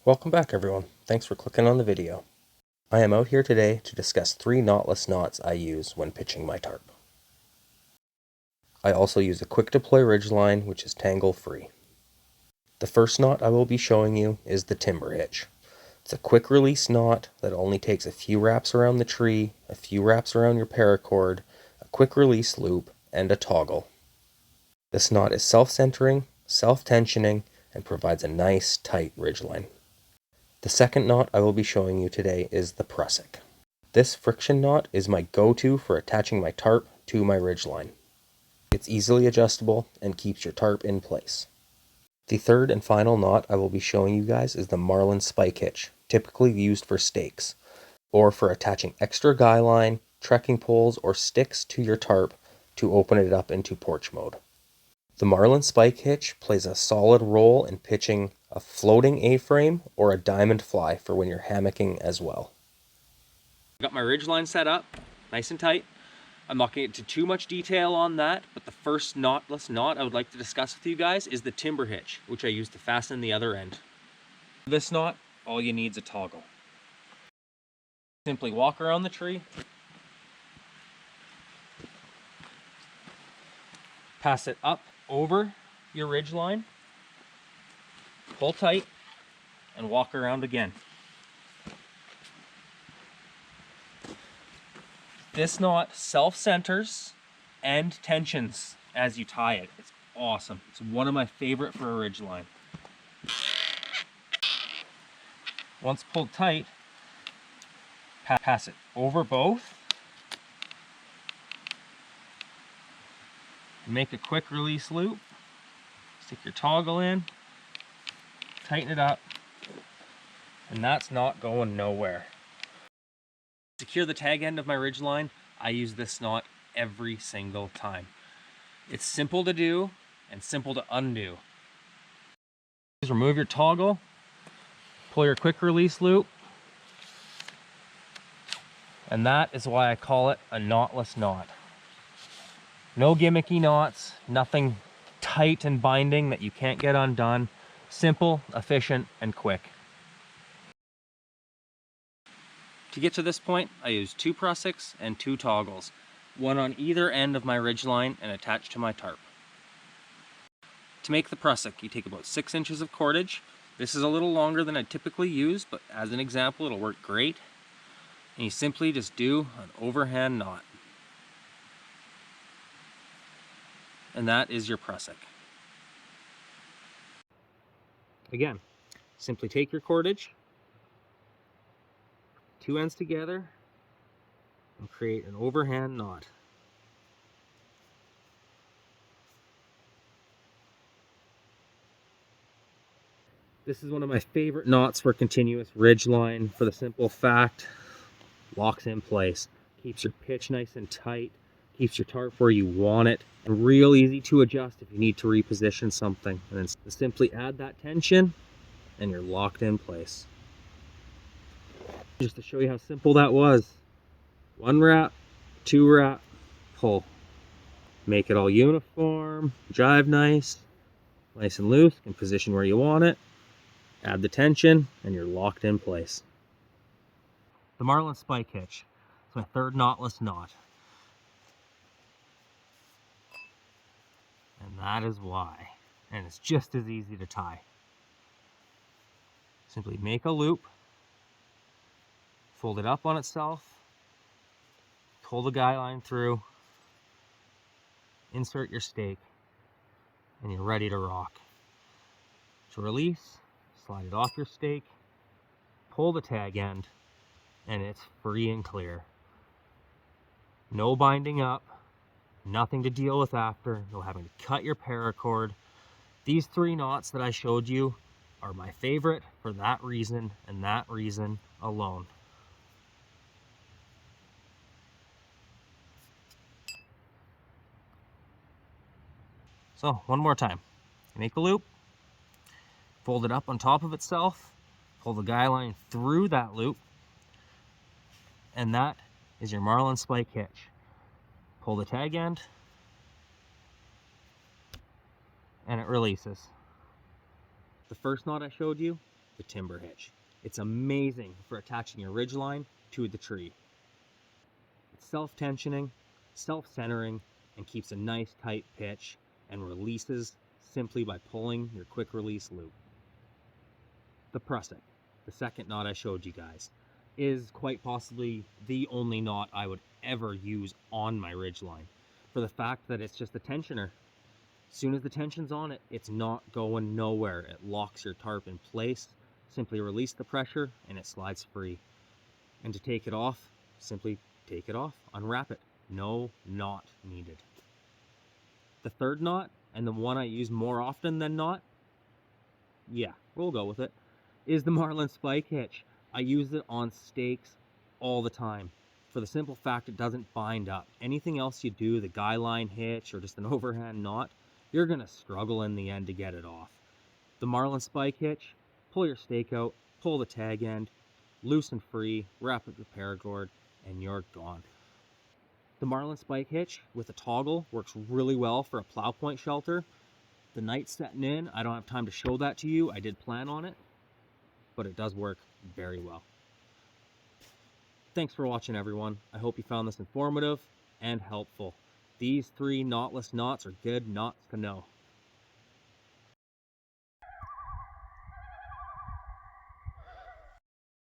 Welcome back everyone, thanks for clicking on the video. I am out here today to discuss 3 knotless knots I use when pitching my tarp. I also use a quick deploy ridgeline which is tangle free. The first knot I will be showing you is the timber hitch. It's a quick release knot that only takes a few wraps around the tree, a few wraps around your paracord, a quick release loop, and a toggle. This knot is self-centering, self-tensioning, and provides a nice tight ridgeline. The second knot I will be showing you today is the Prusik. This friction knot is my go-to for attaching my tarp to my ridgeline. It's easily adjustable and keeps your tarp in place. The third and final knot I will be showing you guys is the Marlin spike hitch, typically used for stakes, or for attaching extra guy line, trekking poles, or sticks to your tarp to open it up into porch mode. The Marlin spike hitch plays a solid role in pitching a floating A-frame or a diamond fly for when you're hammocking as well. Got my ridgeline set up, nice and tight. I'm not going to get into too much detail on that, but the first knotless knot I would like to discuss with you guys is the timber hitch, which I use to fasten the other end. For this knot, all you need is a toggle. Simply walk around the tree, pass it up over your ridgeline, pull tight, and walk around again. This knot self-centers and tensions as you tie it. It's awesome. It's one of my favorite for a ridgeline. Once pulled tight, pass it over both. Make a quick release loop. Stick your toggle in, tighten it up, and that's not going nowhere. To secure the tag end of my ridgeline, I use this knot every single time. It's simple to do and simple to undo. Just remove your toggle, pull your quick release loop, and that is why I call it a knotless knot. No gimmicky knots, nothing tight and binding that you can't get undone. Simple, efficient, and quick. To get to this point, I use 2 Prusiks and 2 toggles, one on either end of my ridgeline and attached to my tarp. To make the Prusik, you take about 6 inches of cordage. This is a little longer than I typically use, but as an example, it'll work great. And you simply just do an overhand knot. And that is your Prusik. Again, simply take your cordage, 2 ends together, and create an overhand knot. This is one of my favorite knots for continuous ridgeline for the simple fact, locks in place, keeps your pitch nice and tight, keeps your tarp where you want it, and real easy to adjust if you need to reposition something. And then simply add that tension, and you're locked in place. Just to show you how simple that was. 1 wrap, 2 wrap, pull. Make it all uniform, jive nice and loose, can position where you want it. Add the tension, and you're locked in place. The Marlin spike hitch. It's my third knotless knot. And that is why. And it's just as easy to tie. Simply make a loop, fold it up on itself, pull the guy line through, insert your stake, and you're ready to rock. To release, slide it off your stake, pull the tag end, and it's free and clear. No binding up, nothing to deal with after, no having to cut your paracord. These 3 knots that I showed you are my favorite for that reason and that reason alone. So, one more time. Make a loop, fold it up on top of itself, pull the guy line through that loop, and that is your Marlin spike hitch. Pull the tag end, and it releases. The first knot I showed you the timber hitch. It's amazing for attaching your ridgeline to the tree. It's self-tensioning, self-centering, and keeps a nice tight pitch and releases simply by pulling your quick release loop. The Prusik, the second knot I showed you guys, is quite possibly the only knot I would ever use on my ridgeline, for the fact that it's just a tensioner. As soon as the tension's on it, it's not going nowhere. It locks your tarp in place. Simply release the pressure and it slides free. And to take it off, simply take it off, unwrap it. No knot needed. The third knot, and the one I use more often than not, yeah, we'll go with it, is the Marlin spike hitch. I use it on stakes all the time for the simple fact it doesn't bind up. Anything else you do, the guy line hitch or just an overhand knot, you're gonna struggle in the end to get it off. The Marlin spike hitch, pull your stake out, pull the tag end, loose and free, wrap it with paracord, and you're gone. The Marlin spike hitch with a toggle works really well for a plow point shelter. The night's setting in, I don't have time to show that to you. I did plan on it, but it does work very well. Thanks for watching, everyone. I hope you found this informative and helpful. These 3 knotless knots are good knots to know.